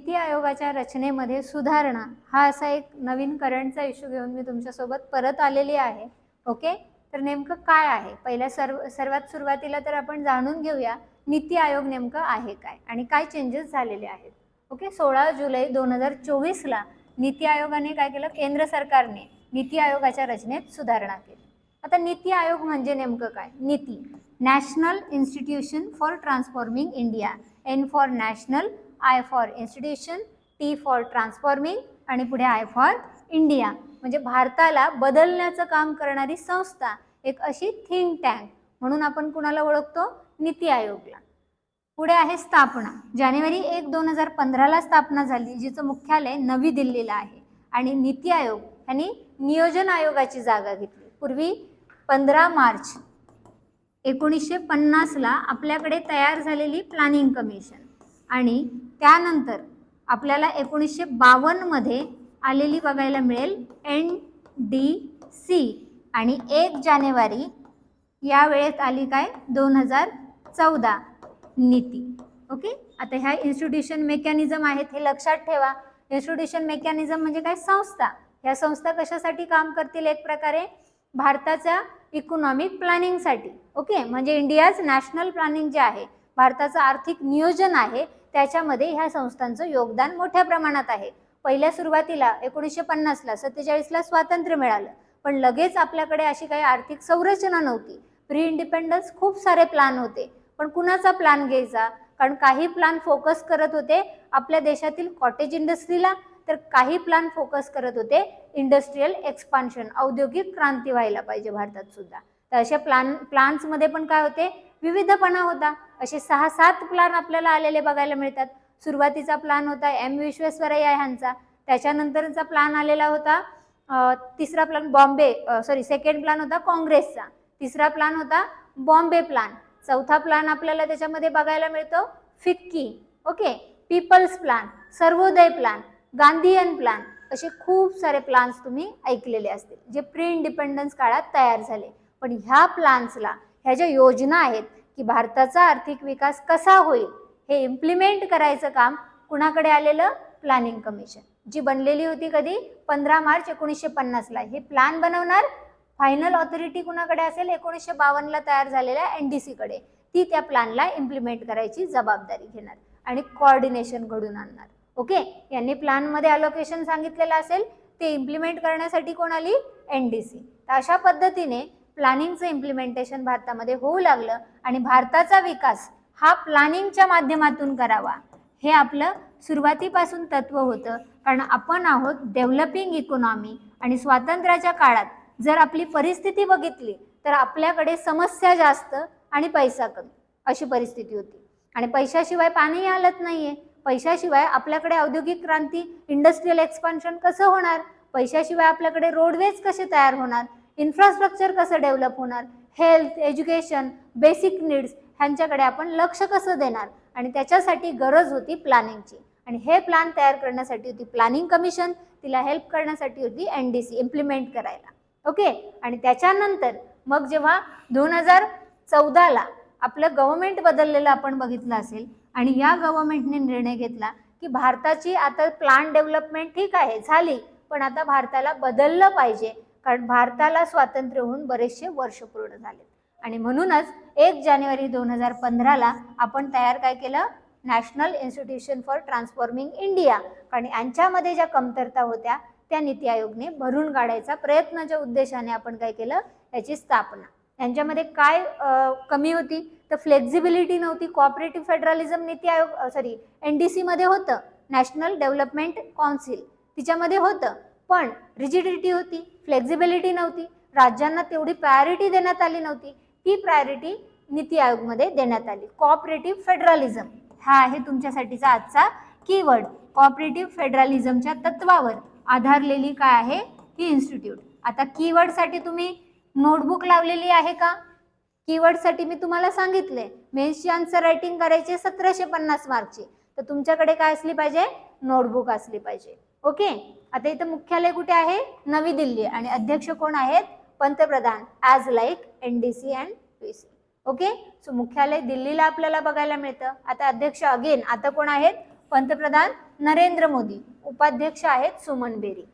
नीती आयोगाच्या रचनेमध्ये सुधारणा हा असा एक नवीन करंटचा इश्यू घेऊन मी तुमच्यासोबत परत आलेली आहे. ओके, तर नेमकं काय आहे पहिल्या सर्वात सुरुवातीला तर आपण जाणून घेऊया नीती आयोग नेमकं आहे काय आणि काय चेंजेस झालेले आहेत. ओके, 16 जुलै 2024ला नीती आयोगाने काय केलं, केंद्र सरकारने नीती आयोगाच्या रचनेत सुधारणा केली. आता नीती आयोग म्हणजे नेमकं काय? NITI, national institution for transforming India. N for national, I for institution, T for transforming आणि पुढे आय फॉर इंडिया. म्हणजे भारताला बदलण्याचं काम करणारी संस्था, एक अशी थिंक टँक म्हणून आपण कुणाला ओळखतो? नीती आयोगला. पुढे आहे स्थापना. जानेवारी 1, 2015ला स्थापना झाली, जिचं मुख्यालय नवी दिल्लीला आहे. आणि नीती आयोग यांनी नियोजन आयोगाची जागा घेतली. पूर्वी 15 मार्च 1950ला आपल्याकडे तयार झालेली प्लॅनिंग कमिशन आणि त्यानंतर आपल्याला 1952 मध्ये आलेली बघायला मिळेल NDC आणि 1 जानेवारी या वेळेत आली काय 2014 नीती. ओके, आता ह्या इन्स्टिट्यूशन मेकॅनिझम आहेत हे लक्षात ठेवा. इन्स्टिट्यूशन मेकॅनिझम म्हणजे काय? संस्था. ह्या संस्था कशासाठी काम करतील? एक प्रकारे भारताच्या इकॉनॉमिक प्लॅनिंगसाठी. ओके, म्हणजे इंडियाज नॅशनल प्लॅनिंग जे आहे, भारताचं आर्थिक नियोजन आहे, त्याच्यामध्ये ह्या संस्थांचं योगदान मोठ्या प्रमाणात आहे. पहिल्या सुरुवातीला 1950ला 47ला स्वातंत्र्य मिळालं, पण लगेच आपल्याकडे अशी काही आर्थिक संरचना नव्हती. प्री इंडिपेंडन्स खूप सारे प्लॅन होते, पण कुणाचा प्लॅन घ्यायचा? कारण काही प्लॅन फोकस करत होते आपल्या देशातील कॉटेज इंडस्ट्रीला, तर काही प्लॅन फोकस करत होते इंडस्ट्रियल एक्सपान्शन, औद्योगिक क्रांती व्हायला पाहिजे भारतात सुद्धा. तर अशा प्लॅन्समध्ये पण काय होते? विविधपणा होता. असे 6-7 प्लॅन आपल्याला आलेले बघायला मिळतात. सुरुवातीचा प्लॅन होता विश्वेश्वरय्या ह्यांचा. त्याच्यानंतरचा प्लॅन आलेला होता तिसरा प्लॅन सेकंड प्लॅन होता काँग्रेसचा. तिसरा प्लॅन होता बॉम्बे प्लॅन. चौथा प्लॅन आपल्याला त्याच्यामध्ये बघायला मिळतो FICCI. Okay, people's plan, Sarvodaya plan, Gandhian plan. असे खूप सारे प्लॅन्स तुम्ही ऐकलेले असतील जे प्री इंडिपेंडन्स काळात तयार झाले. पण ह्या प्लॅन्सला, ह्या ज्या योजना आहेत की भारताचा आर्थिक विकास कसा होईल हे इम्प्लिमेंट करायचं काम कुणाकडे आलेलं? प्लॅनिंग कमिशन, जी बनलेली होती कधी? 15 मार्च 1950ला. हे प्लॅन बनवणार फायनल ऑथॉरिटी कुणाकडे असेल? 1952ला तयार झालेल्या NDC कडे. ती त्या प्लॅनला इम्प्लिमेंट करायची जबाबदारी घेणार आणि कोऑर्डिनेशन घडून आणणार. ओके, यांनी प्लॅनमध्ये अलोकेशन सांगितलेलं असेल, ते इम्प्लिमेंट करण्यासाठी कोण आली? NDC. तर अशा पद्धतीने प्लॅनिंगचं इम्प्लिमेंटेशन भारतामध्ये होऊ लागलं आणि भारताचा विकास हा प्लॅनिंगच्या माध्यमातून करावा, हे आपलं सुरुवातीपासून तत्व होतं. कारण आपण आहोत डेव्हलपिंग इकॉनॉमी आणि स्वातंत्र्याच्या काळात जर आपली परिस्थिती बघितली तर आपल्याकडे समस्या जास्त आणि पैसा कमी अशी परिस्थिती होती. आणि पैशाशिवाय पाणी हलत नाहीये. पैशाशिवाय आपल्याकडे औद्योगिक क्रांती, इंडस्ट्रियल एक्सपान्शन कसं होणार? पैशाशिवाय आपल्याकडे रोडवेज कसे तयार होणार? इन्फ्रास्ट्रक्चर कसं डेव्हलप होणार? हेल्थ, एज्युकेशन, बेसिक नीड्स ह्यांच्याकडे आपण लक्ष कसं देणार? आणि त्याच्यासाठी गरज होती प्लॅनिंगची. आणि हे प्लॅन तयार करण्यासाठी होती प्लॅनिंग कमिशन, तिला हेल्प करण्यासाठी होती NDC इम्प्लिमेंट करायला. ओके, आणि त्याच्यानंतर मग जेव्हा 2014ला आपलं गव्हर्नमेंट बदललेलं आपण बघितलं असेल आणि या गव्हर्नमेंटने निर्णय घेतला की भारताची आता प्लॅन डेव्हलपमेंट ठीक आहे झाली, पण आता भारताला बदललं पाहिजे, कारण भारताला स्वातंत्र्य होऊन बरेचसे वर्ष पूर्ण झाले. आणि म्हणूनच 1 जानेवारी 2015ला आपण तयार काय केलं? National institution for transforming India. कारण यांच्यामध्ये ज्या कमतरता होत्या त्या नीती आयोगने भरून काढायचा प्रयत्नाच्या उद्देशाने आपण काय केलं? याची स्थापना. यांच्यामध्ये काय कमी होती? तर फ्लेक्झिबिलिटी नव्हती. Cooperative federalism NITI Aayog NDC मध्ये होतं, नॅशनल डेव्हलपमेंट काउन्सिल तिच्यामध्ये होतं, पण रिजिडिटी होती, फ्लेक्झिबिलिटी नव्हती. राज्यांना तेवढी प्रायोरिटी देण्यात आली नव्हती. ती प्रायोरिटी नीती आयोगमध्ये देण्यात आली. कोऑपरेटिव्ह फेडरलिझम हा आहे तुमच्यासाठीचा आजचा कीवर्ड. कोऑपरेटिव्ह फेडरलिझमच्या तत्वावर आधारलेली काय आहे? ही इन्स्टिट्यूट. आता कीवर्डसाठी तुम्ही नोटबुक लावलेली आहे का? कीवर्डसाठी मी तुम्हाला सांगितले मेन्सची आन्सर रायटिंग करायची 1750 मार्कची, तर तुमच्याकडे काय असली पाहिजे? नोटबुक असली पाहिजे. ओके, आता इथं मुख्यालय कुठे आहे? नवी दिल्ली. आणि अध्यक्ष कोण आहेत? पंतप्रधान, as like NDC and PC. Okay, so मुख्यालय दिल्लीला आपल्याला बघायला मिळतं. आता अध्यक्ष अगेन आता कोण आहेत? पंतप्रधान नरेंद्र मोदी, उपाध्यक्ष आहेत सुमन बेरी,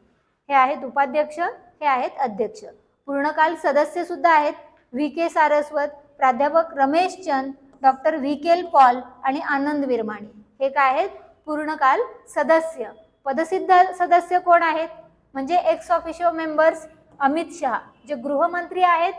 हे आहेत उपाध्यक्ष, हे आहेत अध्यक्ष. पूर्णकाल सदस्य सुद्धा आहेत व्ही के सारस्वत, प्राध्यापक Ramesh Chand, doctor V K Paul आणि आनंद विरमाणी, हे काय आहेत पूर्णकाल सदस्य. पदसिद्ध सदस्य कोण आहेत म्हणजे ex officio members Amit Shah, जे गृहमंत्री आहेत,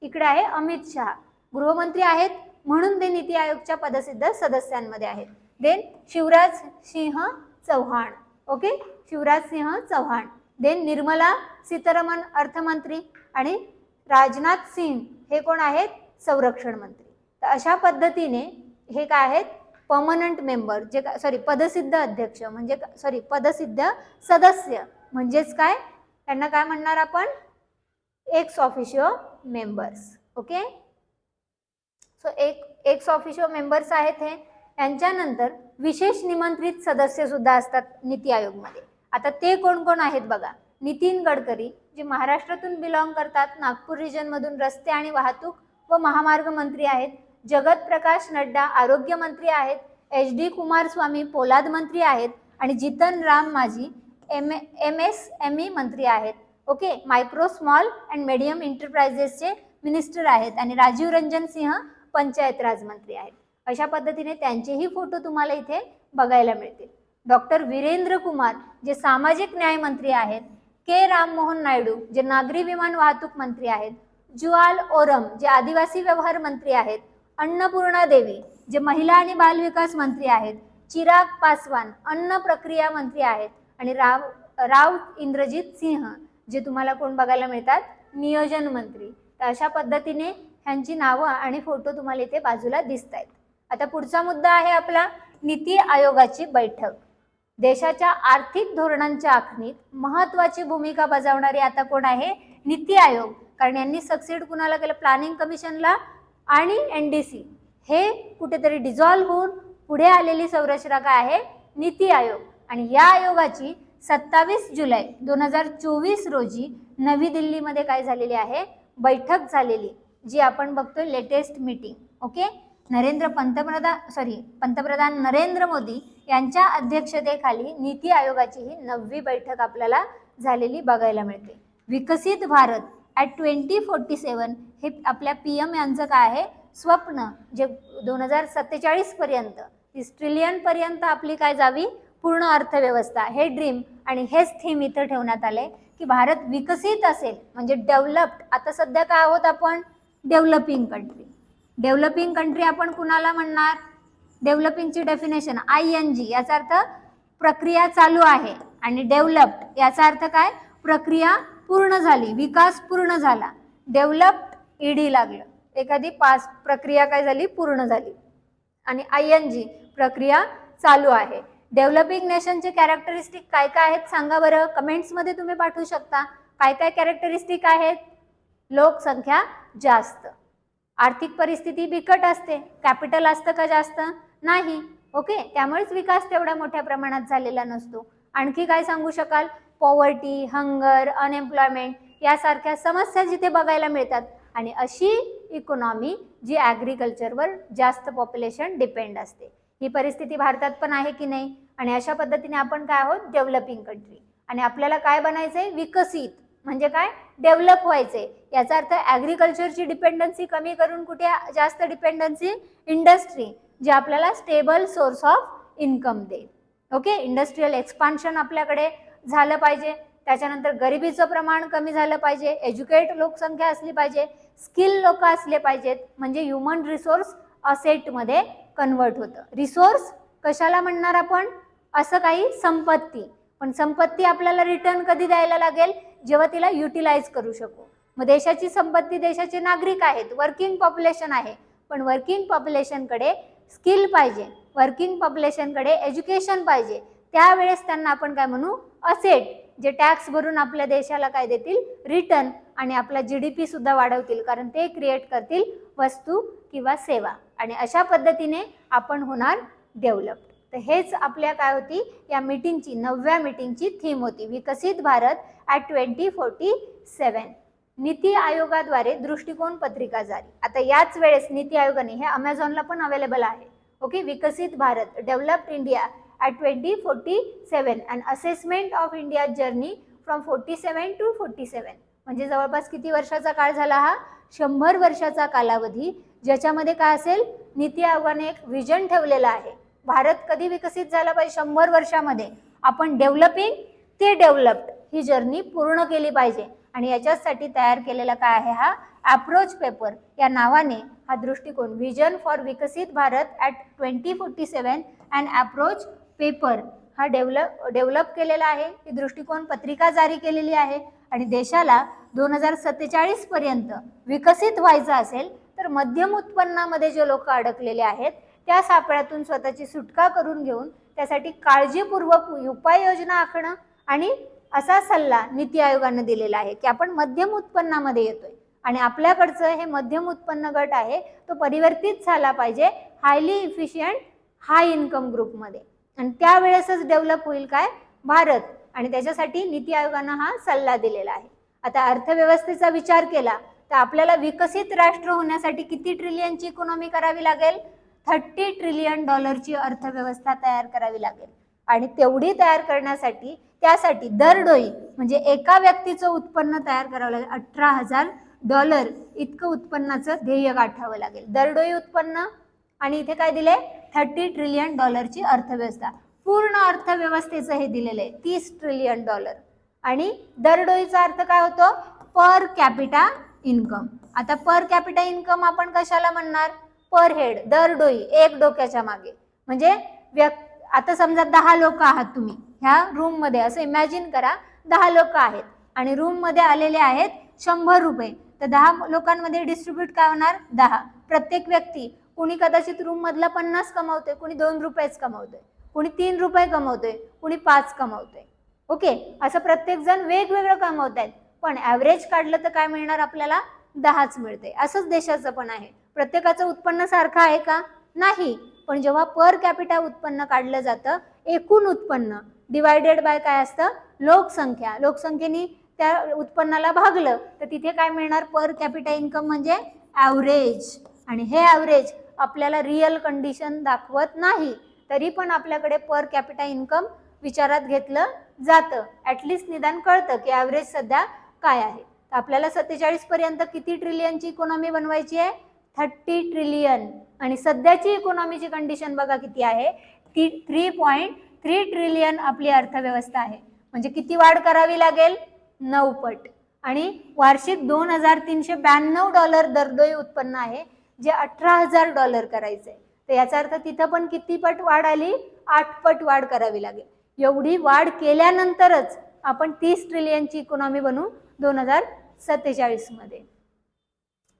इकडे आहे अमित शहा, गृहमंत्री आहेत म्हणून ते नीती आयोगच्या पदसिद्ध सदस्यांमध्ये आहेत. Then Shivraj Singh Chauhan, okay, Shivraj Singh Chauhan. Then Nirmala Sitharaman अर्थमंत्री आणि राजनाथ सिंह हे कोण आहेत संरक्षण मंत्री. तर अशा पद्धतीने हे काय आहेत परमनंट मेंबर, जे सॉरी पदसिद्ध अध्यक्ष म्हणजे सॉरी पदसिद्ध सदस्य म्हणजेच काय, त्यांना काय म्हणणार आपण ex officio members. Okay, so ex officio members आहेत हे. यांच्यानंतर विशेष निमंत्रित सदस्य सुद्धा असतात नीती आयोगमध्ये. आता ते कोण कोण आहेत बघा. नितीन गडकरी, जे महाराष्ट्रातून बिलॉंग करतात, नागपूर रिजन मधून रस्ते आणि वाहतूक व महामार्ग मंत्री आहेत. जगत प्रकाश नड्डा आरोग्य मंत्री आहेत. एच डी कुमारस्वामी पोलाद मंत्री आहेत आणि जितन राम माझी MSME मंत्री आहेत. Okay, micro small and medium एंटरप्राइजेसचे मिनिस्टर आहेत आणि राजीव रंजन सिंह पंचायत राज मंत्री आहेत. अशा पद्धतीने त्यांचेही फोटो तुम्हाला इथे बघायला मिळतील. डॉक्टर वीरेंद्र कुमार, जे सामाजिक न्याय मंत्री आहेत. के राममोहन नायडू, जे नागरी विमान वाहतूक मंत्री आहेत. जुआल ओरम, जे आदिवासी व्यवहार मंत्री आहेत. अन्नपूर्णा देवी, जे महिला आणि बाल विकास मंत्री आहेत. चिराग पासवान, अन्न प्रक्रिया मंत्री आहेत आणि राव इंद्रजीत सिंह, जे तुम्हाला कोण बघायला मिळतात नियोजन मंत्री. तर अशा पद्धतीने ह्यांची नावं आणि फोटो तुम्हाला इथे बाजूला दिसत आहेत. आता पुढचा मुद्दा आहे आपला नीती आयोगाची बैठक. देशाच्या आर्थिक धोरणांच्या आखणीत महत्त्वाची भूमिका बजावणारी आता कोण आहे नीती आयोग. कारण यांनी सक्सीड कुणाला केलं, प्लॅनिंग कमिशनला आणि NDC हे कुठेतरी डिझॉल्व्ह होऊन पुढे आलेली संरचना काय आहे नीती आयोग. आणि या आयोगाची 27 जुलै 2024 रोजी नवी दिल्लीमध्ये काय झालेली आहे बैठक झालेली, जी आपण बघतोय लेटेस्ट मीटिंग. ओके, पंतप्रधान नरेंद्र मोदी यांच्या अध्यक्षतेखाली नीती आयोगाची ही 9वी बैठक आपल्याला झालेली बघायला मिळते. विकसित भारत ॲट 2047 हे आपल्या PM यांचं काय आहे स्वप्न, जे 2047 पर्यंत 30 ट्रिलियन पर्यंत आपली काय जावी पूर्ण अर्थव्यवस्था, हे ड्रीम आणि हेच थीम इथं ठेवण्यात आले की भारत विकसित असेल म्हणजे डेव्हलप्ड. आता सध्या काय आहोत आपण डेव्हलपिंग कंट्री. डेव्हलपिंग कंट्री आपण कुणाला म्हणणार, डेव्हलपिंगची डेफिनेशन ING, याचा अर्थ प्रक्रिया चालू आहे आणि डेव्हलप्ड याचा अर्थ काय प्रक्रिया पूर्ण झाली, विकास पूर्ण झाला. डेव्हलप्ड ED लागलं, एखादी प्रक्रिया काय झाली पूर्ण झाली. आणि ING प्रक्रिया चालू आहे. डेव्हलपिंग नेशनचे कॅरेक्टरिस्टिक काय काय आहेत सांगा बरं, कमेंट्समध्ये तुम्ही पाठवू शकता. काय काय कॅरेक्टरिस्टिक आहेत, लोकसंख्या जास्त, आर्थिक परिस्थिती बिकट असते, कॅपिटल असतं का जास्त नाही. ओके, त्यामुळेच विकास तेवढ्या मोठ्या प्रमाणात झालेला नसतो. आणखी काय सांगू शकाल, पॉवर्टी, हंगर, अनएम्प्लॉयमेंट यासारख्या समस्या जिथे बघायला मिळतात. आणि अशी इकॉनॉमी जी ॲग्रिकल्चरवर जास्त पॉप्युलेशन डिपेंड असते. ही परिस्थिती भारतात पण आहे की नाही. आणि अशा पद्धतीने आपण काय आहोत डेव्हलपिंग कंट्री. आणि आपल्याला काय बनायचंय विकसित म्हणजे काय डेव्हलप व्हायचंय. याचा अर्थ ॲग्रिकल्चरची डिपेंडन्सी कमी करून कुठे जास्त डिपेंडन्सी इंडस्ट्री, जे आपल्याला स्टेबल सोर्स ऑफ इन्कम देईल. ओके, इंडस्ट्रियल एक्सपान्शन आपल्याकडे झालं पाहिजे. त्याच्यानंतर गरिबीचं प्रमाण कमी झालं पाहिजे, एज्युकेट लोकसंख्या असली पाहिजे, स्किल लोक असले पाहिजेत, म्हणजे ह्युमन रिसोर्स असेटमध्ये कन्वर्ट होतं. रिसोर्स कशाला म्हणणार आपण, असं काही संपत्ती, पण संपत्ती आपल्याला रिटर्न कधी द्यायला लागेल जेव्हा तिला युटिलाइज करू शकू. मग देशाची संपत्ती देशाचे नागरिक आहेत, वर्किंग पॉप्युलेशन आहे, पण वर्किंग पॉप्युलेशनकडे स्किल पाहिजे, वर्किंग पॉप्युलेशनकडे एज्युकेशन पाहिजे. त्यावेळेस त्यांना आपण काय म्हणू असेट, जे टॅक्स भरून आपल्या देशाला काय देतील रिटर्न आणि आपला GDP सुद्धा वाढवतील, कारण ते क्रिएट करतील वस्तू किंवा सेवा. आणि अशा पद्धतीने आपण होणार डेव्हलप्ड. तर हेच आपल्या काय होती या मीटिंगची 9व्या मीटिंगची थीम होती, विकसित भारत ॲट 2047. नीती आयोगाद्वारे दृष्टिकोन पत्रिका जारी. आता याच वेळेस नीती आयोगाने, हे अमेझॉनला पण अवेलेबल आहे. ओके, विकसित Bharat developed India at 2047 and assessment of India's journey from 47 to 47. म्हणजे जवळपास किती वर्षाचा काळ झाला हा? 100 वर्षाचा कालावधी, ज्याच्यामध्ये काय असेल, नीती आयोगाने एक विजन ठेवलेला आहे. भारत कधी विकसित झाला पाहिजे? 100 वर्षामध्ये आपण डेव्हलपिंग ते डेव्हलप्ड ही जर्नी पूर्ण केली पाहिजे. आणि याच्यासाठी तयार केलेला काय आहे हा अप्रोच पेपर या नावाने हा दृष्टिकोन विजन फॉर विकसित Bharat at 2047 and approach paper हा डेव्हलप केलेला आहे. ही दृष्टिकोन पत्रिका जारी केलेली आहे. आणि देशाला 2047 पर्यंत विकसित व्हायचं असेल तर मध्यम उत्पन्नामध्ये जे लोक अडकलेले आहेत त्या सापळ्यातून स्वतःची सुटका करून घेऊन त्यासाठी काळजीपूर्वक उपाययोजना आखणं आणि असा सल्ला नीती आयोगाने दिलेला आहे की आपण मध्यम उत्पन्नामध्ये येतोय आणि आपल्याकडचं हे मध्यम उत्पन्न गट आहे तो परिवर्तित झाला पाहिजे हायली इफिशियंट हाय इन्कम ग्रुपमध्ये. आणि त्यावेळेसच डेव्हलप होईल काय भारत. आणि त्याच्यासाठी नीती आयोगानं हा सल्ला दिलेला आहे. आता अर्थव्यवस्थेचा विचार केला तर आपल्याला विकसित राष्ट्र होण्यासाठी किती ट्रिलियनची इकॉनॉमी करावी लागेल? $30 ट्रिलियन अर्थव्यवस्था तयार करावी लागेल. आणि तेवढी तयार करण्यासाठी त्यासाठी दरडोई म्हणजे एका व्यक्तीचं उत्पन्न तयार करावं लागेल. $18,000 इतकं उत्पन्नाचं ध्येय गाठावं लागेल दरडोई उत्पन्न. आणि इथे काय दिले? $30 ट्रिलियन अर्थव्यवस्था. पूर्ण अर्थव्यवस्थेचं हे दिलेलं आहे $30 ट्रिलियन. आणि दरडोईचा अर्थ काय होतो? Per capita income. आता पर कॅपिटा इन्कम आपण कशाला म्हणणार? पर हेड, दरडोई, एक डोक्याच्या मागे. म्हणजे आता समजा 10 लोक आहात तुम्ही ह्या रूम मध्ये, असं इमॅजिन करा 10 लोक आहेत आणि रूम मध्ये आलेले आहेत 100 रुपये. तर 10 लोकांमध्ये डिस्ट्रीब्यूट काय होणार? 10. प्रत्येक व्यक्ती कुणी कदाचित रूम मधला 50 कमावतोय, कुणी 2 रुपयेच कमावतोय, कुणी 3 रुपये कमावतोय, कुणी 5 कमावतोय. ओके, असं प्रत्येक जण वेगवेगळं कमावत आहेत. पण ॲव्हरेज काढलं तर काय मिळणार आपल्याला? 10च मिळते. असंच देशाचं पण आहे. प्रत्येकाचं उत्पन्न सारखं आहे का? नाही. पण जेव्हा पर कॅपिटा उत्पन्न काढलं जातं एकूण उत्पन्न डिवायडेड बाय काय असतं? लोकसंख्या. लोकसंख्येने त्या उत्पन्नाला भागलं तर तिथे काय मिळणार? पर कॅपिटा इन्कम म्हणजे ॲव्हरेज. आणि हे ॲव्हरेज आपल्याला रिअल कंडिशन दाखवत नाही, तरी पण आपल्याकडे पर कॅपिटा इन्कम विचारात घेतलं जातं. ॲटलिस्ट निदान कळतं की ॲव्हरेज सध्या काय आहे. तर आपल्याला 47 पर्यंत किती ट्रिलियनची इकॉनॉमी बनवायची आहे? 30 ट्रिलियन. आणि सध्याची इकॉनॉमीची कंडिशन बघा किती आहे? 3.3 ट्रिलियन आपली अर्थव्यवस्था आहे. म्हणजे किती वाढ करावी लागेल? 9 पट. आणि वार्षिक $2,392 दरडोई उत्पन्न आहे जे $18,000 करायचंय. तर याचा अर्थ तिथं पण किती पट वाढ आली? 8 पट वाढ करावी लागेल. एवढी वाढ केल्यानंतरच आपण 30 ट्रिलियनची इकॉनॉमी बनवू 2047 मध्ये.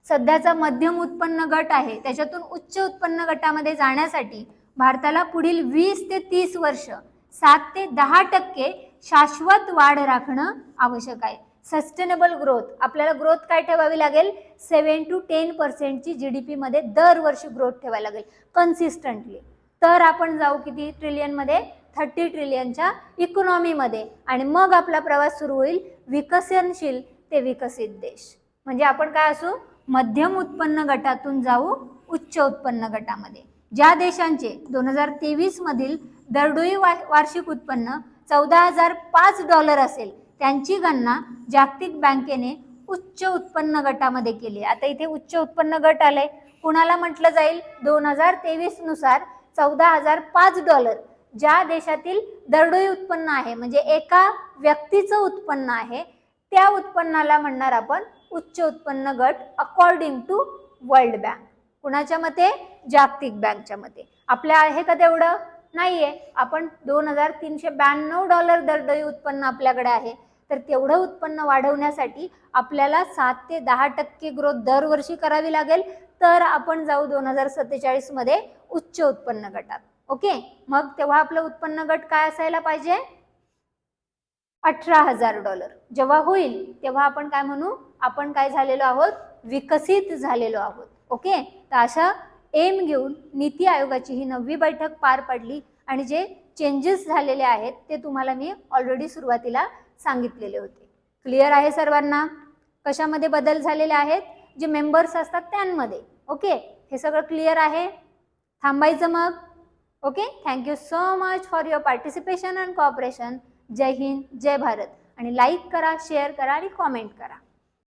सध्याचा मध्यम उत्पन्न गट आहे त्याच्यातून उच्च उत्पन्न गटामध्ये जाण्यासाठी भारताला पुढील 20 ते 30 वर्ष 7 ते 10% शाश्वत वाढ राखणं आवश्यक आहे. सस्टेनेबल ग्रोथ, आपल्याला ग्रोथ काय ठेवावी लागेल? 7 to 10% GDP मध्ये दरवर्षी ग्रोथ ठेवायला लागेल कन्सिस्टंटली. तर आपण जाऊ किती ट्रिलियन मध्ये? 30 ट्रिलियनच्या इकॉनॉमीमध्ये. आणि मग आपला प्रवास सुरू होईल विकसनशील ते विकसित देश. म्हणजे आपण काय असू? मध्यम उत्पन्न गटातून जाऊ उच्च उत्पन्न गटामध्ये. ज्या देशांचे 2023 मधील दरडोई वार्षिक उत्पन्न $14,005 असेल त्यांची गणना जागतिक बँकेने उच्च उत्पन्न गटामध्ये केली. आता इथे उच्च उत्पन्न गट आलंय, कुणाला म्हटलं जाईल? 2023 नुसार $14,005 ज्या देशातील दरडोई उत्पन्न आहे म्हणजे एका व्यक्तीचं उत्पन्न आहे त्या उत्पन्नाला म्हणणार आपण उच्च उत्पन्न गट अकॉर्डिंग टू वर्ल्ड बँक. कुणाच्या मते? जागतिक बँकच्या मते. आपल्या आहे का तेवढं? नाहीये. आपण $2,392 दरडोई उत्पन्न आपल्याकडे आहे. तर तेवढं उत्पन्न वाढवण्यासाठी आपल्याला 7 ते 10% ग्रोथ दरवर्षी करावी लागेल. तर आपण जाऊ 2047 मध्ये उच्च उत्पन्न गटात. ओके, मग तेव्हा आपलं उत्पन्न गट काय असायला पाहिजे? $18,000. जेव्हा होईल तेव्हा आपण काय म्हणू? आपण काय झालेलो आहोत? विकसित झालेलो आहोत. ओके, तर अशा एम घेऊन नीती आयोगाची ही 9वी बैठक पार पडली आणि जे चेंजेस झालेले आहेत ते तुम्हाला मी ऑलरेडी सुरुवातीला सांगितलेले होते. क्लिअर आहे सर्वांना? कशामध्ये बदल झालेले आहेत? जे मेंबर्स असतात त्यांमध्ये. ओके, हे सगळं क्लिअर आहे? थांबायचं मग? Okay, thank you so much for your participation and cooperation. जय हिंद, जय भारत. आणि लाईक करा, शेअर करा आणि कॉमेंट करा.